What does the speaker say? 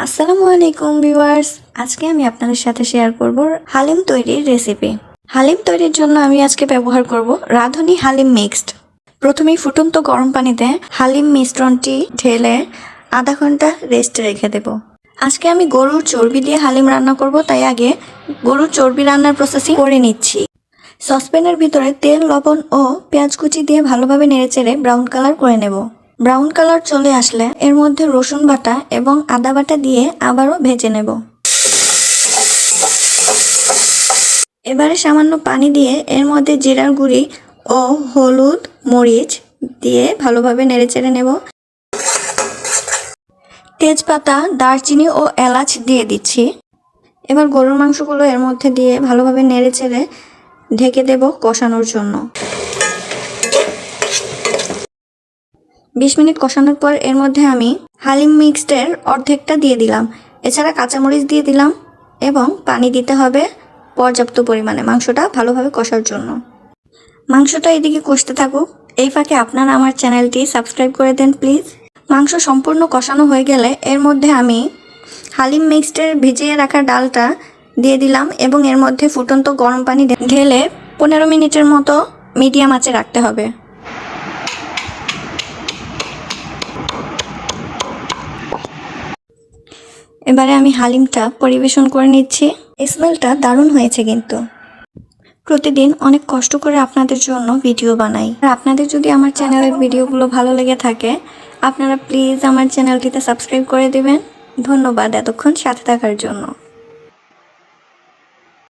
আসসালামু আলাইকুম ভিউয়ার্স, আজকে আমি আপনাদের সাথে শেয়ার করব হালিম তৈরির রেসিপি। হালিম তৈরির জন্য আমি আজকে ব্যবহার করব রাঁধুনি হালিম মিক্সড। প্রথমেই ফুটন্ত গরম পানিতে হালিম মিশ্রণটি ঢেলে আধা ঘন্টা রেস্টে রেখে দেব। আজকে আমি গরুর চর্বি দিয়ে হালিম রান্না করব, তাই আগে গরুর চর্বি রান্নার প্রসেসিং করে নিচ্ছি। সসপ্যানের ভিতরে তেল, লবণ ও পেঁয়াজ কুচি দিয়ে ভালোভাবে নেড়েচেড়ে ব্রাউন কালার করে নেব। ব্রাউন কালার চলে আসলে এর মধ্যে রসুন বাটা এবং আদা বাটা দিয়ে আবারও ভেজে নেব। এবারে সামান্য পানি দিয়ে এর মধ্যে জিরার গুঁড়ি ও হলুদ, মরিচ দিয়ে ভালোভাবে নেড়েচেড়ে নেব। তেজপাতা, দারচিনি ও এলাচ দিয়ে দিচ্ছি। এবার গরুর মাংসগুলো এর মধ্যে দিয়ে ভালোভাবে নেড়েচেড়ে ঢেকে দেব কষানোর জন্য। 20 মিনিট কষানোর পর এর মধ্যে আমি হালিম মিক্সডের অর্ধেকটা দিয়ে দিলাম। এছাড়া কাঁচামরিচ দিয়ে দিলাম এবং পানি দিতে হবে পর্যাপ্ত পরিমাণে মাংসটা ভালোভাবে কষার জন্য। মাংসটা এদিকে কষতে থাকুক, এই ফাঁকে আপনারা আমার চ্যানেলটি সাবস্ক্রাইব করে দেন প্লিজ। মাংস সম্পূর্ণ কষানো হয়ে গেলে এর মধ্যে আমি হালিম মিক্সডের ভিজিয়ে রাখা ডালটা দিয়ে দিলাম এবং এর মধ্যে ফুটন্ত গরম পানি ঢেলে 15 মিনিটের মতো মিডিয়াম আঁচে রাখতে হবে। এবারে আমি হালিমটা পরিবেশন করে নিচ্ছি। স্মেলটা দারুণ হয়েছে কিন্তু। প্রতিদিন অনেক কষ্ট করে আপনাদের জন্য ভিডিও বানাই। আর আপনাদের যদি আমার চ্যানেলের ভিডিওগুলো ভালো লেগে থাকে, আপনারা প্লিজ আমার চ্যানেলটিতে সাবস্ক্রাইব করে দিবেন। ধন্যবাদ এতক্ষণ সাথে থাকার জন্য।